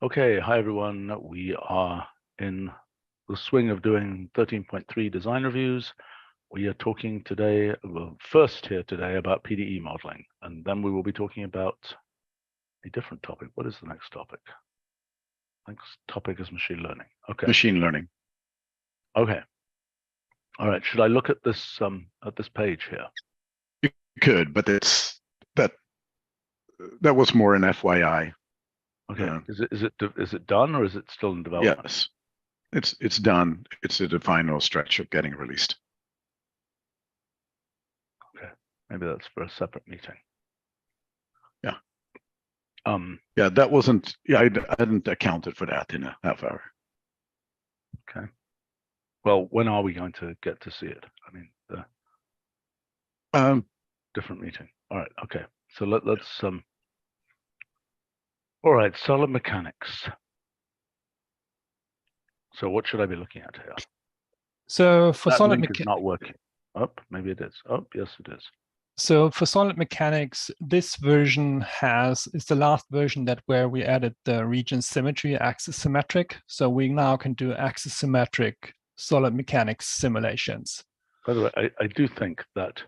Okay, hi everyone. We are in the swing of doing 13.3 design reviews. We are talking today, well, first here today about PDE modeling, and then we will be talking about a different topic. What is the next topic? Next topic is machine learning. Okay. Machine learning. Okay. All right. Should I look at this page here? You could, but that was more an FYI. Okay. Is it done or is it still in development? Yes, it's done. It's at the final stretch of getting released. Okay. Maybe that's for a separate meeting. Yeah. Yeah, that wasn't. Yeah, I hadn't accounted for that in a half hour. Okay. Well, when are we going to get to see it? I mean, the different meeting. All right. Okay. So let's All right. Solid mechanics. So what should I be looking at here? So for that solid link is not working. Oh, maybe it is. Oh, yes, it is. So for solid mechanics, this version is the last version where we added the region symmetry, axis symmetric. So we now can do axis symmetric solid mechanics simulations. By the way, I do think that,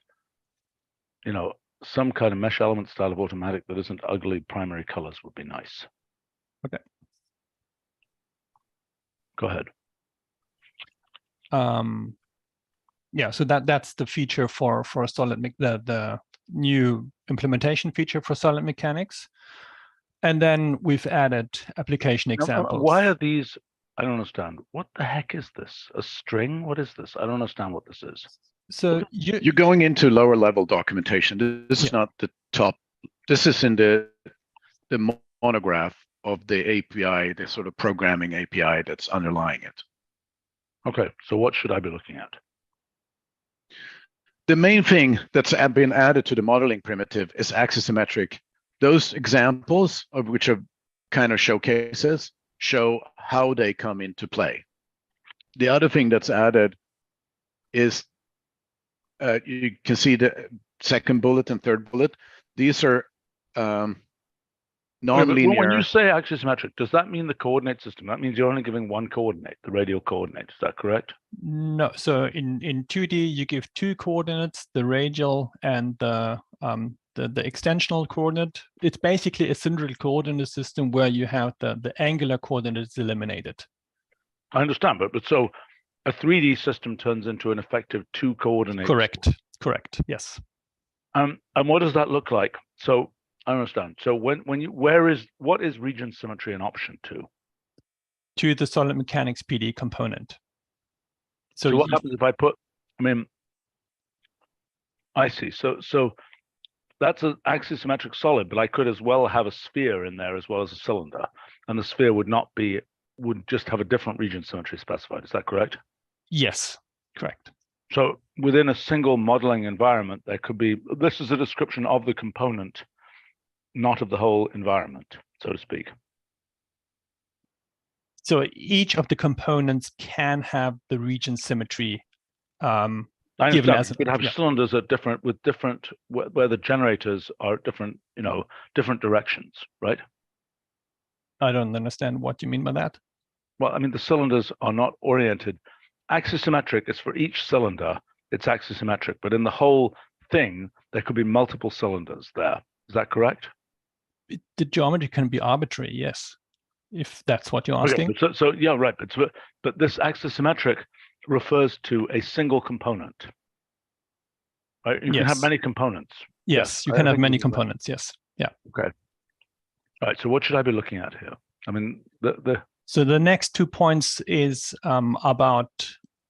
some kind of mesh element style of automatic that isn't ugly primary colors would be nice. Okay. Go ahead. Yeah, so that's the feature for solid the new implementation feature for solid mechanics, and then we've added application examples. Why are these? I don't understand. What the heck is this? A string? What is this? I don't understand what this is. So you're going into lower level documentation. This is not the top. This is in the monograph of the API, the sort of programming API that's underlying it. Okay, so what should I be looking at? The main thing that's been added to the modeling primitive is axis symmetric. Those examples, of which are kind of showcases, show how they come into play. The other thing that's added is you can see the second bullet and third bullet. These are non-linear. When you say axis symmetric, does that mean the coordinate system? That means you're only giving one coordinate, the radial coordinate. Is that correct? No. So in 2D, you give two coordinates, the radial and the extensional coordinate. It's basically a cylindrical coordinate system where you have the angular coordinates eliminated. I understand, but so a 3D system turns into an effective two coordinate. Correct. Yes. And what does that look like? So I understand. So what is region symmetry an option to? To the solid mechanics PD component. So what happens if I put? I see. So that's an axis symmetric solid, but I could as well have a sphere in there as well as a cylinder, and the sphere would just have a different region symmetry specified. Is that correct? Yes, correct. So within a single modeling environment, there could be, this is a description of the component, not of the whole environment, so to speak. So each of the components can have the region symmetry given as you could have cylinders at where the generators are at different directions, right? I don't understand what you mean by that. Well, the cylinders are not oriented. Axis symmetric is for each cylinder, it's axis symmetric, but in the whole thing, there could be multiple cylinders there. Is that correct? The geometry can be arbitrary, yes, if that's what you're asking. Okay, so yeah, right. But this axis symmetric refers to a single component. Right? You can have many components. Yes, you can have many components. Yes. Yeah. Okay. All right. So what should I be looking at here? So the next 2 points is about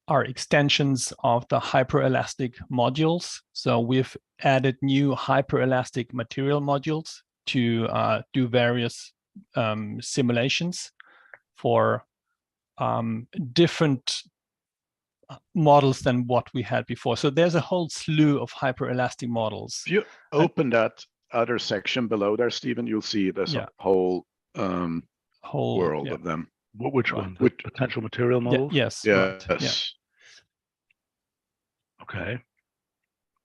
our extensions of the hyperelastic modules. So we've added new hyperelastic material modules to do various simulations for different models than what we had before. So there's a whole slew of hyperelastic models. If you open that other section below there, Stephen, you'll see there's a whole world of them. Which one? The potential material models? Yes. Yes. Right. Yeah. Okay.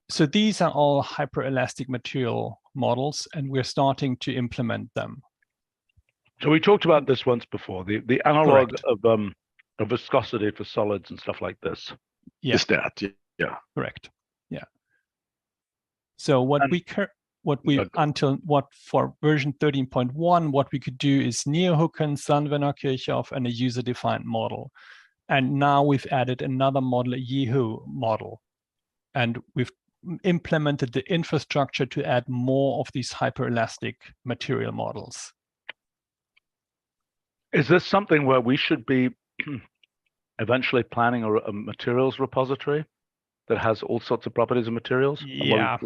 So these are all hyperelastic material models, and we're starting to implement them. So we talked about this once before, the analog of viscosity for solids and stuff like this. Yeah. Is that, yeah. Correct. Yeah. So what for version 13.1, what we could do is Neohucken, Sandwener-Kirchhoff, and a user-defined model. And now we've added another model, a Yehu model. And we've implemented the infrastructure to add more of these hyperelastic material models. Is this something where we should be eventually planning a materials repository that has all sorts of properties of materials? Yeah,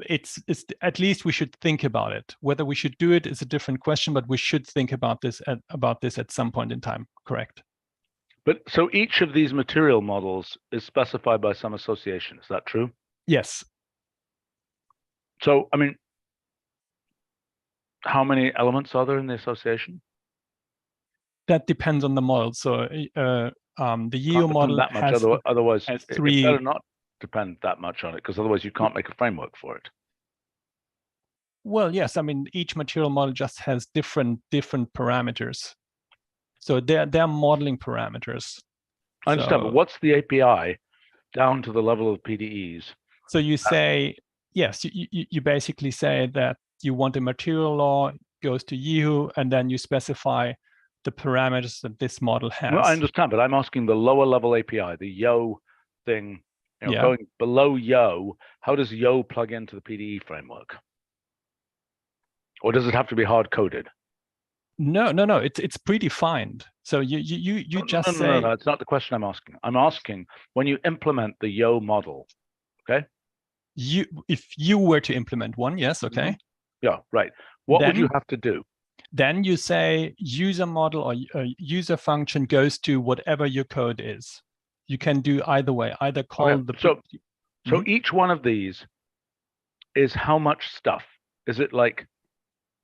it's at least we should think about it. Whether we should do it is a different question, but we should think about this at some point in time. Correct. But so each of these material models is specified by some association. Is that true? Yes. So, I mean, how many elements are there in the association? That depends on the model. So the Yehu model that much, has otherwise has it three. better not depend that much on it, because otherwise you can't make a framework for it. Well, yes. I mean, each material model just has different parameters. So they're modeling parameters. I understand, but what's the API down to the level of PDEs? So you say, yes, you basically say that you want a material law, goes to Yehu, and then you specify the parameters that this model has. Well, I understand, but I'm asking the lower level API, the Yo thing, going below Yo, how does Yo plug into the PDE framework? Or does it have to be hard coded? No, it's predefined. So you just say. No, it's not the question I'm asking. I'm asking when you implement the Yo model, okay? If you were to implement one, yes, okay. Mm-hmm. Yeah, right. What would you have to do? Then you say user model or user function goes to whatever your code is. You can do either way, either call the. So each one of these is how much stuff? Is it like,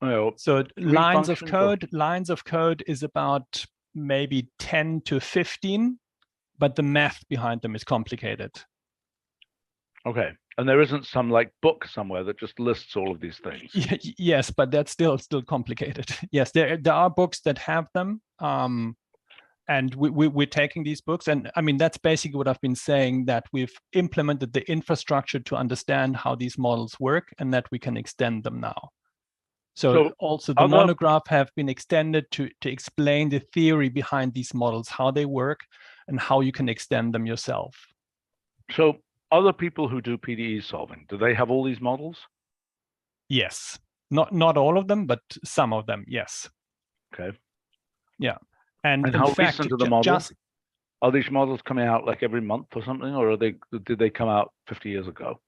so lines of code is about maybe 10 to 15, but the math behind them is complicated. Okay. And there isn't some like book somewhere that just lists all of these things. Yes, but that's still complicated. Yes, there are books that have them, and we're taking these books. And I mean, that's basically what I've been saying, that we've implemented the infrastructure to understand how these models work and that we can extend them now. So also the monograph have been extended to explain the theory behind these models, how they work and how you can extend them yourself. So other people who do PDE solving, do they have all these models? Yes, not all of them, but some of them, yes. Okay. Yeah, and how recent are the models? Are these models coming out like every month or something, or did they come out 50 years ago?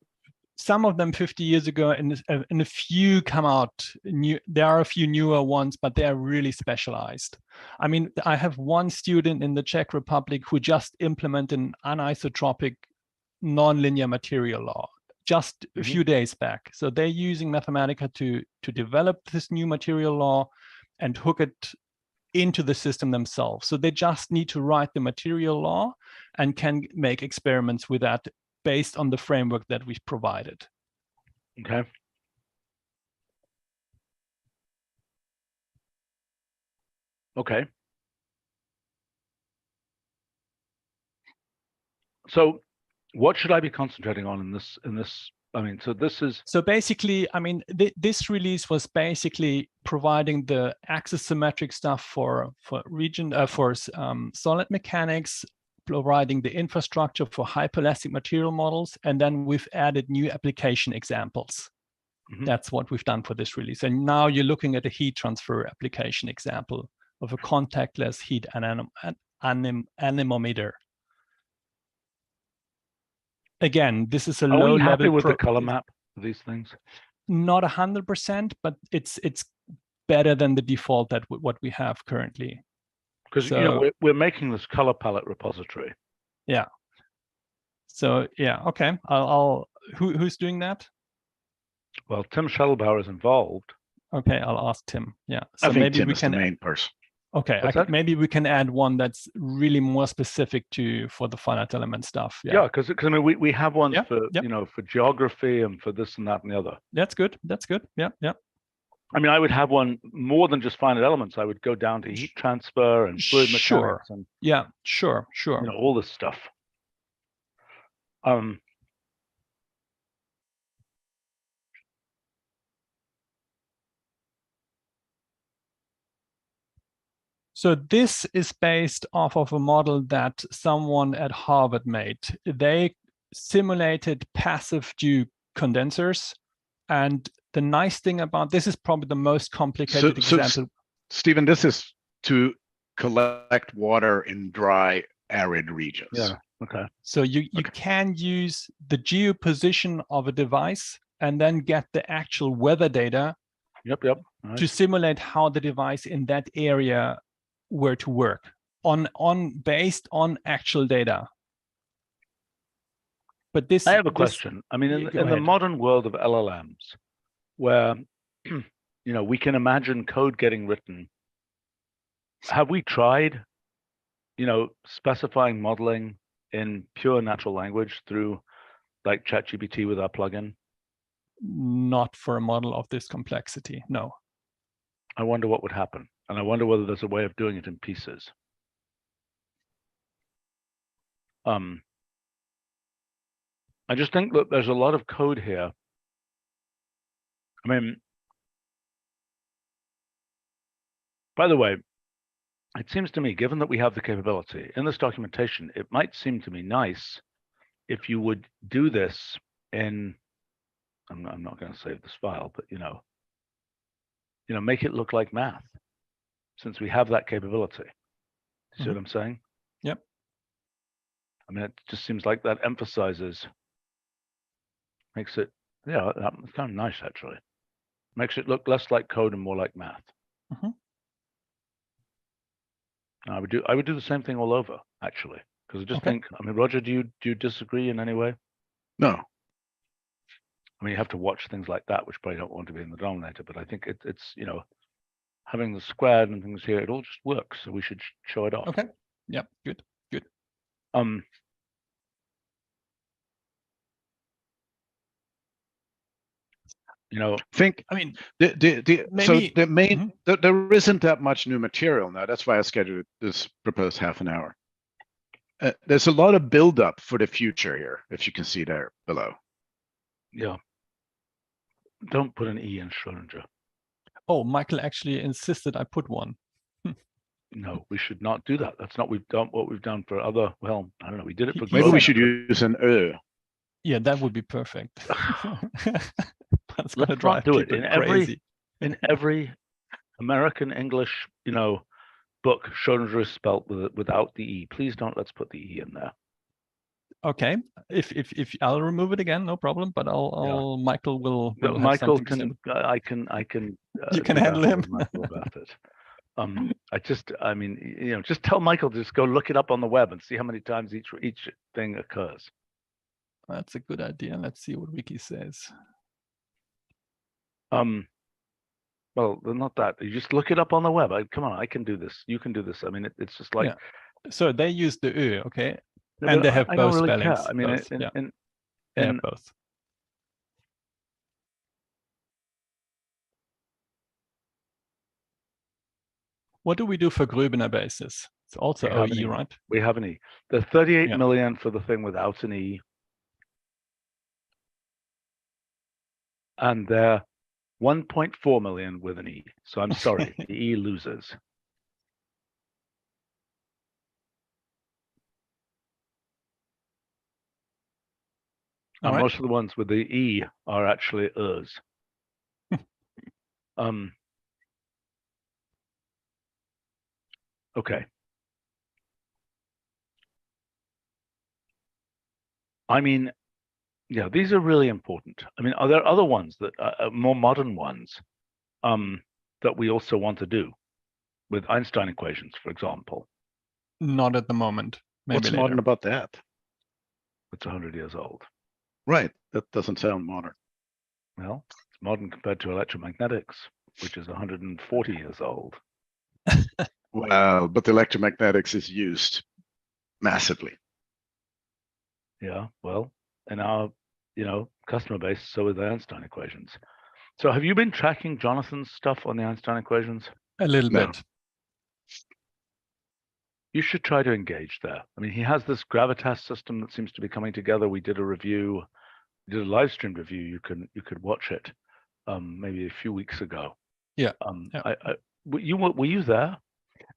Some of them 50 years ago, and a few come out new. There are a few newer ones, but they are really specialized. I mean, I have one student in the Czech Republic who just implemented an anisotropic nonlinear material law just a few days back. So they're using Mathematica to develop this new material law and hook it into the system themselves. So they just need to write the material law and can make experiments with that based on the framework that we've provided. Okay. Okay. So what should I be concentrating on in this? I mean, so this is. So basically, I mean, this release was basically providing the axisymmetric stuff for solid mechanics, providing the infrastructure for hyperelastic material models, and then we've added new application examples. That's what we've done for this release. And now you're looking at a heat transfer application example of a contactless heat anemometer. Again, this is a low level. Are we happy with the color map of these things? Not 100%, but it's better than the default that what we have currently. Because we're making this color palette repository. Yeah. So yeah, okay. Who's doing that? Well, Tim Schettelbauer is involved. Okay, I'll ask Tim. Yeah. So I think maybe Tim is the main person. Okay, maybe we can add one that's really more specific for the finite element stuff. Yeah, because I mean we have ones for for geography and for this and that and the other. That's good. That's good. Yeah, yeah. I mean, I would have one more than just finite elements. I would go down to heat transfer and fluid Sure. mechanics and Yeah, sure. all this stuff. So this is based off of a model that someone at Harvard made. They simulated passive dew condensers. And the nice thing about this is probably the most complicated example. Stephen, this is to collect water in dry, arid regions. Yeah, okay. So you can use the geoposition of a device and then get the actual weather data Yep. Right. to simulate how the device in that area were to work based on actual data. But this I have a question. I mean, in the modern world of LLMs, where we can imagine code getting written, have we tried, specifying modeling in pure natural language through like ChatGPT with our plugin? Not for a model of this complexity, no. I wonder what would happen. And I wonder whether there's a way of doing it in pieces. I just think that there's a lot of code here. I mean, by the way, it seems to me, given that we have the capability in this documentation, it might seem to me nice if you would do this in, I'm not going to save this file, but make it look like math, since we have that capability. See what I'm saying? Yep. I mean, it just seems like that emphasizes, makes it, that's kind of nice actually. Makes it look less like code and more like math. I would do the same thing all over actually, because I just think, I mean, Roger, do you disagree in any way? No. I mean, you have to watch things like that, which probably don't want to be in the denominator, but I think it's having the squared and things here, it all just works. So we should show it off. Okay. Yep. Good. Think. I mean, maybe, there isn't that much new material now. That's why I scheduled this proposed half an hour. There's a lot of buildup for the future here, if you can see there below. Yeah. Don't put an E in Schrodinger. Oh, Michael actually insisted I put one. No, we should not do that. That's not what we've done for other. Well, I don't know. We did it for. Maybe we should use an Ö. Yeah, that would be perfect. That's gonna Let's drive not do it people in crazy. every American English, book. Schrodinger is spelt without the E. Please don't. Let's put the E in there. Okay, if I'll remove it again, no problem. But Michael will. Michael can. I can. You can handle him. About it. I mean, just tell Michael to just go look it up on the web and see how many times each thing occurs. That's a good idea. Let's see what Wiki says. Well, not that. You just look it up on the web. Come on, I can do this. You can do this. I mean, it's just like. Yeah. So they use the Ö, okay, No, and they have I both don't really spellings. care. I mean, both. They have both. What do we do for Gröbener basis? It's also OE, right? We have an E. The 38 million for the thing without an E. And they're 1.4 million with an E. So I'm sorry, the E loses. And most of the ones with the E are actually Ers. Okay. I mean, yeah, these are really important. I mean, are there other ones that are more modern ones that we also want to do with Einstein equations, for example? Not at the moment. Maybe What's later. modern about that? It's 100 years old. Right. That doesn't sound modern. Well, it's modern compared to electromagnetics, which is 140 years old. Well, but electromagnetics is used massively. Yeah, well, in our, customer base, so are the Einstein equations. So have you been tracking Jonathan's stuff on the Einstein equations? A little No. bit. You should try to engage there. I mean, he has this gravitas system that seems to be coming together. We did a review, we did a live stream review. You could watch it maybe a few weeks ago. Yeah. Yeah. Were you there?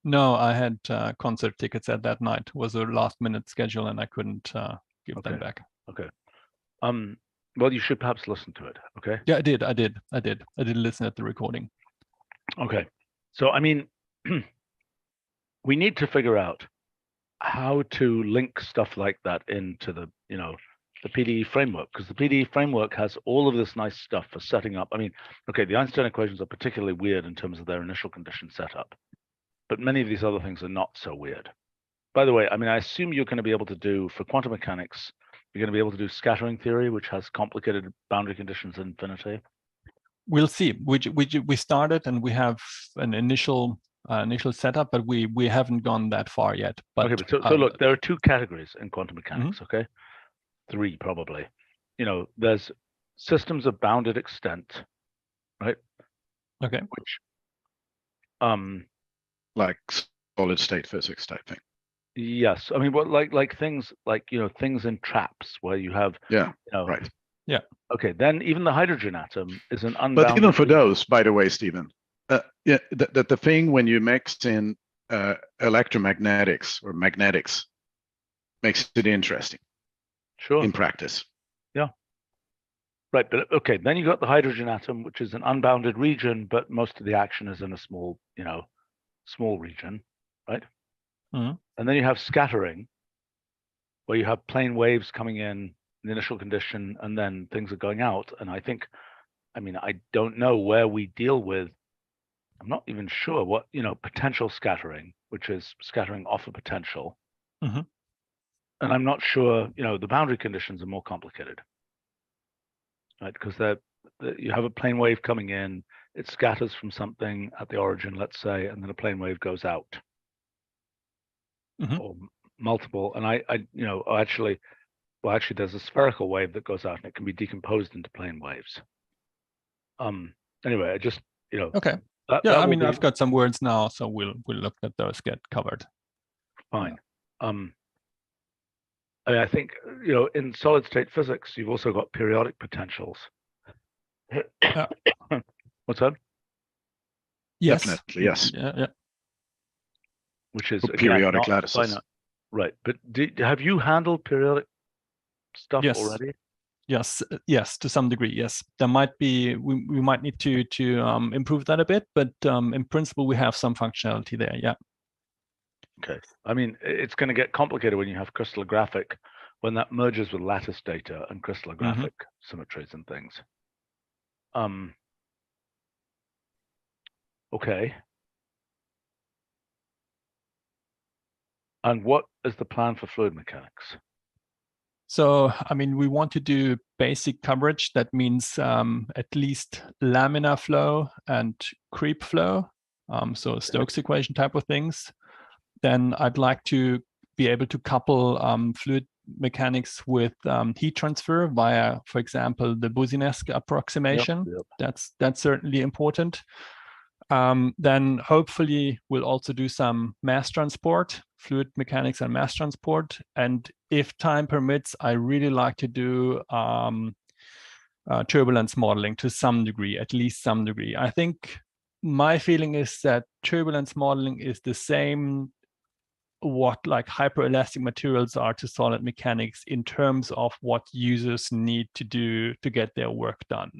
No, I had concert tickets at that night. It was a last minute schedule and I couldn't give them back. Okay. Well, you should perhaps listen to it. Okay. Yeah, I did listen at the recording. Okay. So, I mean, we need to figure out how to link stuff like that into the, the PDE framework, because the PDE framework has all of this nice stuff for setting up. I mean, okay, the Einstein equations are particularly weird in terms of their initial condition setup, but many of these other things are not so weird. By the way, I mean, I assume you're going to be able to do, for quantum mechanics, you're going to be able to do scattering theory, which has complicated boundary conditions in infinity. We'll see. We started and we have an initial setup, but we haven't gone that far yet. But okay, but so look, there are two categories in quantum mechanics. Okay, three probably. There's systems of bounded extent, right? Okay. Which, like solid state physics type thing. yes, I mean, what like things like things in traps where you have right. Yeah. Okay, then even the hydrogen atom is an unbounded. But even for those, by the way, Stephen, the thing when you mix in electromagnetics or magnetics makes it interesting. Sure. In practice. Yeah. Right, but okay, then you got the hydrogen atom, which is an unbounded region, but most of the action is in a small, small region, right? Mm-hmm. And then you have scattering, where you have plane waves coming in the initial condition, and then things are going out. And I don't know where we deal with. I'm not even sure what potential scattering, which is scattering off a potential. Mm-hmm. And I'm not sure. The boundary conditions are more complicated, right? Because you have a plane wave coming in, it scatters from something at the origin, let's say, and then a plane wave goes out, or multiple. And actually, there's a spherical wave that goes out, and it can be decomposed into plane waves. Anyway, I just Okay. I mean, I've got some words now, so we'll look at those get covered. Fine. I think in solid state physics, you've also got periodic potentials. What's that? Yes. Definitely, yes. Yeah. Which is periodic lattices. Right, but have you handled periodic stuff Yes. already? Yes, to some degree, yes. There might be, we might need to improve that a bit, but in principle, we have some functionality there, yeah. Okay, I mean, it's going to get complicated when you have crystallographic, when that merges with lattice data and crystallographic symmetries and things. Okay. And what is the plan for fluid mechanics? So, I mean, we want to do basic coverage. That means at least laminar flow and creep flow. So Stokes equation type of things. Then I'd like to be able to couple fluid mechanics with heat transfer via, for example, the Boussinesq approximation. Yep. That's certainly important. Then hopefully we'll also do some mass transport, fluid mechanics and mass transport. And if time permits, I really like to do turbulence modeling to some degree, at least some degree. I think my feeling is that turbulence modeling is the same what like hyperelastic materials are to solid mechanics in terms of what users need to do to get their work done.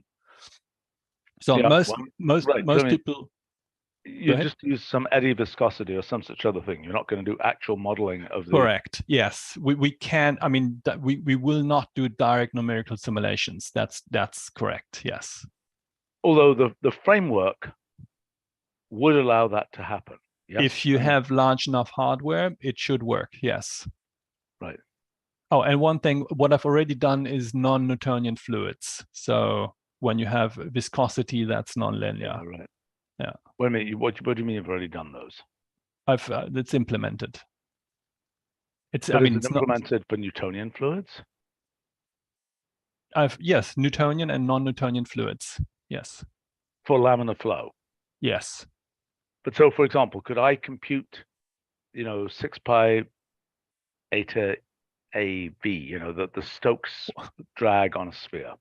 So most people, you just use some eddy viscosity or some such other thing. You're not going to do actual modeling of the. Correct. Yes, we can. I mean, we will not do direct numerical simulations. That's correct. Yes. Although the framework would allow that to happen. Yes? If you have large enough hardware, it should work. Yes. Right. Oh, and one thing, what I've already done is non-Newtonian fluids. So when you have viscosity, that's nonlinear. Oh, right. Yeah. Wait a minute. What do you mean you've already done those? It's implemented. It's implemented for Newtonian fluids. Yes, Newtonian and non-Newtonian fluids. Yes. for laminar flow. Yes. But so, for example, could I compute, 6 pi eta AV, the Stokes drag on a sphere?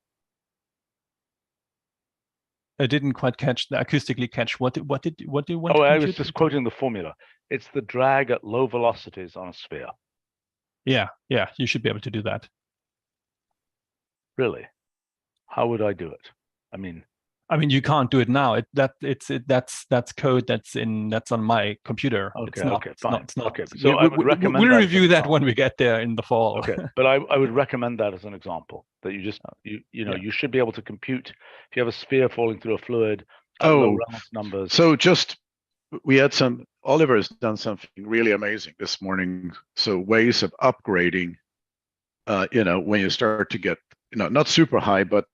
I didn't quite acoustically catch what do you want to I compute? was just quoting the formula. It's the drag at low velocities on a sphere. Yeah, you should be able to do that. Really? How would I do it? I mean, you can't do it now. That's code that's on my computer. Okay, It's fine. not. Okay, so I would recommend we'll that review that when we get there in the fall. Okay, but I would recommend that as an example, that you just you should be able to compute if you have a sphere falling through a fluid at low Reynolds numbers. So Oliver has done something really amazing this morning. So ways of upgrading, when you start to get, not super high, but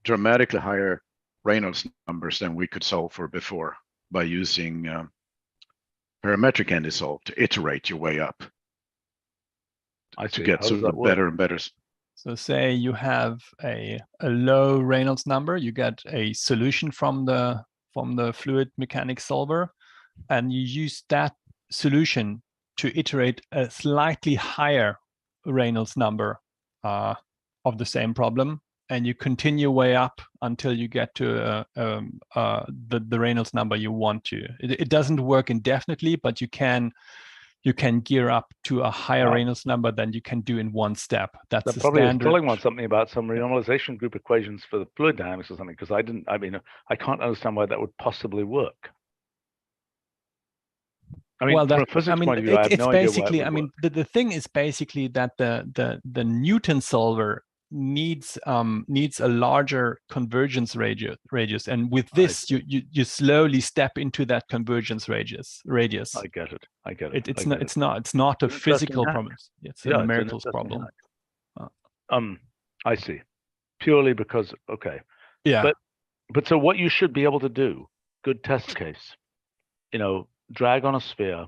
dramatically higher Reynolds numbers than we could solve for before by using parametric anti-solve to iterate your way up. I see. To get sort of better and better. So say you have a low Reynolds number, you get a solution from the fluid mechanics solver, and you use that solution to iterate a slightly higher Reynolds number of the same problem, and you continue way up until you get to the Reynolds number you want to. It doesn't work indefinitely, but you can gear up to a higher Reynolds number than you can do in one step. That's that the probably standard. is telling one something about some renormalization group equations for the fluid dynamics or something, because I can't understand why that would possibly work. From a physics point of view, I have no idea why it would work. The thing is basically that the Newton solver needs a larger convergence radius, and with this you slowly step into that convergence radius. I get it. It's not a physical problem. It's a numerical problem. I see. Purely because but so what you should be able to do, good test case, drag on a sphere.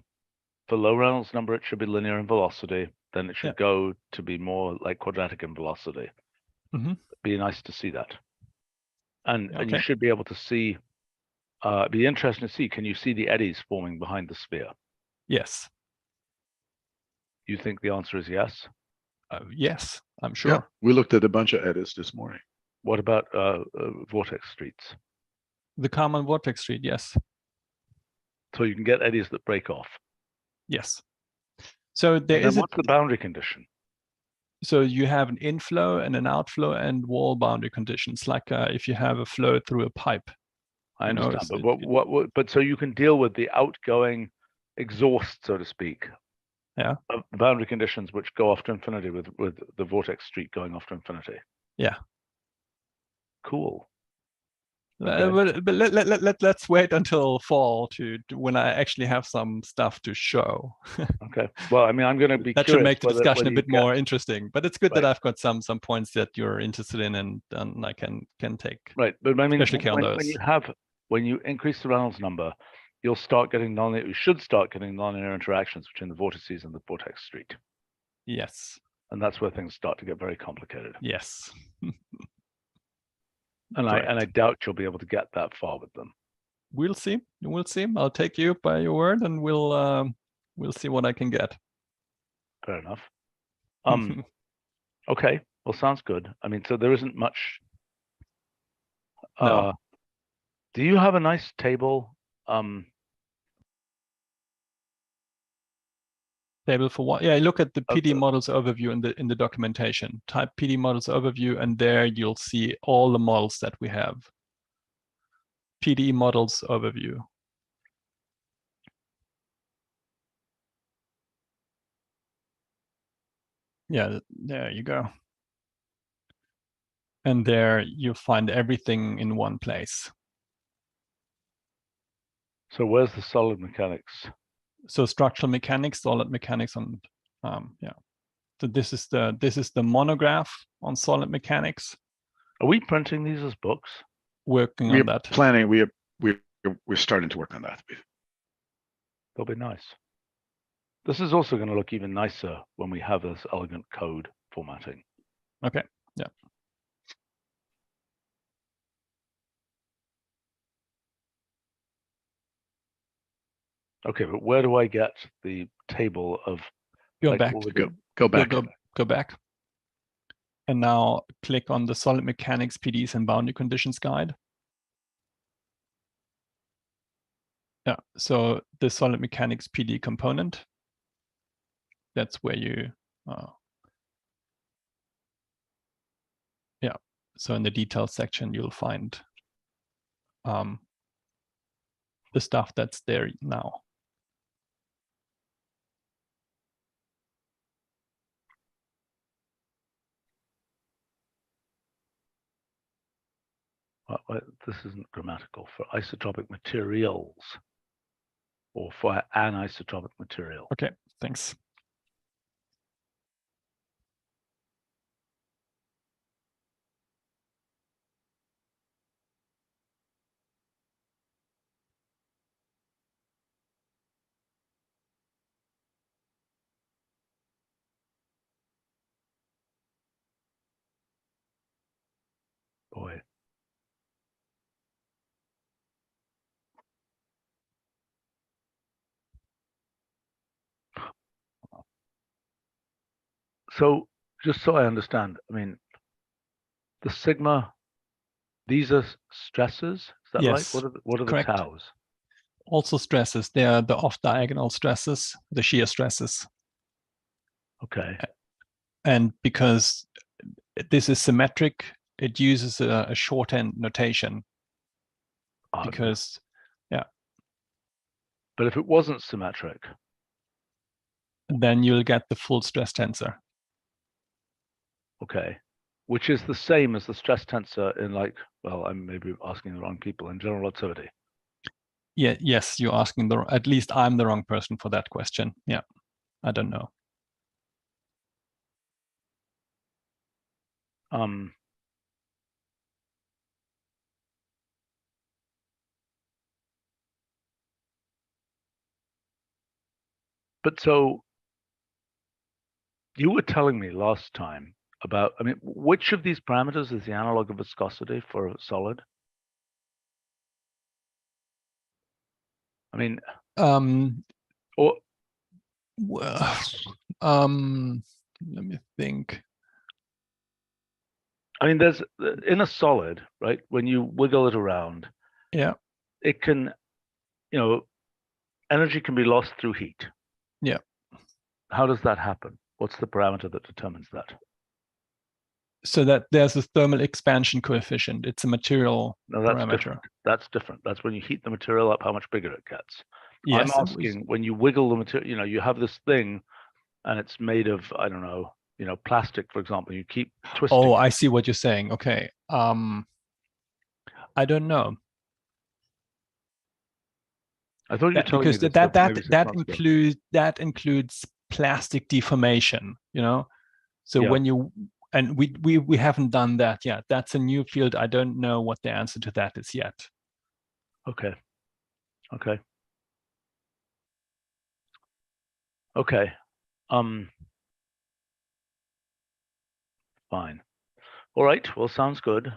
For low Reynolds number, it should be linear in velocity. Then it should go to be more like quadratic in velocity. Mm-hmm. Be nice to see that. And you should be able to see, be interesting to see, can you see the eddies forming behind the sphere? Yes. You think the answer is yes? Yes, I'm sure. Yeah, we looked at a bunch of eddies this morning. What about vortex streets? The common vortex street, yes. So you can get eddies that break off. Yes. So what's the boundary condition? So you have an inflow and an outflow and wall boundary conditions, like if you have a flow through a pipe. I understand, but but so you can deal with the outgoing exhaust, so to speak. Yeah. Of boundary conditions which go off to infinity with the vortex street going off to infinity. Yeah. Cool. Okay. But let's wait until fall to when I actually have some stuff to show. Okay. Well, I'm going to be that curious should make the discussion a bit more interesting. But it's good that I've got some points that you're interested in, and I can take But especially care on those. When you increase the Reynolds number, you should start getting nonlinear interactions between the vortices and the vortex street. Yes. And that's where things start to get very complicated. Yes. And I doubt you'll be able to get that far with them. We'll see. I'll take you by your word, and we'll see what I can get. Fair enough. Okay. Well, sounds good. So there isn't much. No. Do you have a nice table? Table for what? Yeah, look at the PD models overview in the documentation. Type PD models overview, and there you'll see all the models that we have. PDE models overview. Yeah, there you go. And there you'll find everything in one place. So where's the solid mechanics? So structural mechanics, solid mechanics, and yeah. So this is the monograph on solid mechanics. Are we printing these as books? Working on that. Planning. We're starting to work on that. That'll be nice. This is also going to look even nicer when we have this elegant code formatting. Okay. Yeah. Okay, but where do I get the table of Go like, back. what we Go did? go back. Go back. And now click on the Solid Mechanics PDEs and Boundary Conditions guide. Yeah, so the Solid Mechanics PD component, that's where you, yeah, so in the details section, you'll find the stuff that's there now. This isn't grammatical. For isotropic materials or for an isotropic material. Okay, thanks. Boy. So just so I understand, I mean, the sigma, these are stresses, is that right? Yes, What are the correct. taus? Also stresses, they are the off-diagonal stresses, the shear stresses. Okay. And because this is symmetric, it uses a shorthand notation. Because, yeah. But if it wasn't symmetric, then you'll get the full stress tensor. okay, which is the same as the stress tensor in like, well, I'm maybe asking the wrong people, in general relativity. Yeah, yes, you're asking at least I'm the wrong person for that question. Yeah, I don't know. But so you were telling me last time about, I mean, which of these parameters is the analog of viscosity for a solid? I mean, or well, let me think. I mean, there's in a solid, right? When you wiggle it around, Yeah, it can, you know, energy can be lost through heat. yeah. How does that happen? What's the parameter that determines that? So that there's a thermal expansion coefficient. It's a material No, that's parameter. different. That's different. That's when you heat the material up, how much bigger it gets. Yes, I'm asking when you wiggle the material, you know, you have this thing and it's made of, I don't know, you know, plastic, for example, you keep twisting. Oh, I see what you're saying. Okay. I don't know. I thought you were telling me because this that includes plastic deformation, you know. So yeah. when you and we haven't done that yet. That's a new field. I don't know what the answer to that is yet. Okay. Okay. Okay. Fine. All right. Well, sounds good.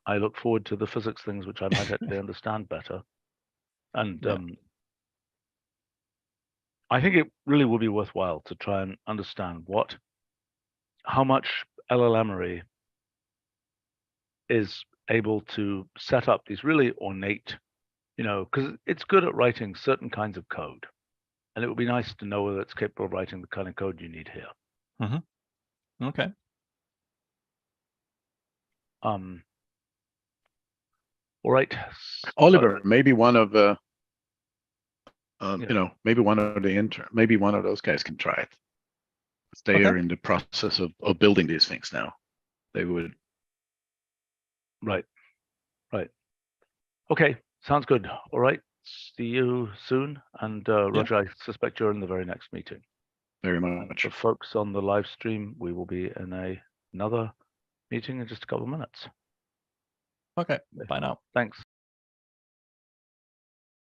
I look forward to the physics things which I might actually understand better. And Yeah. I think it really will be worthwhile to try and understand how much LLMery is able to set up these really ornate, you know, because it's good at writing certain kinds of code. And it would be nice to know whether it's capable of writing the kind of code you need here. Mm-hmm. Okay. All right. Oliver, maybe one of yeah. you know, maybe one of maybe one of those guys can try it. They are in the process of building these things now. They would. Right. Right. Okay. Sounds good. All right. See you soon. And Roger, I suspect you're in the very next meeting. Very much. For folks on the live stream, we will be in another meeting in just a couple of minutes. Okay. Bye now. Thanks.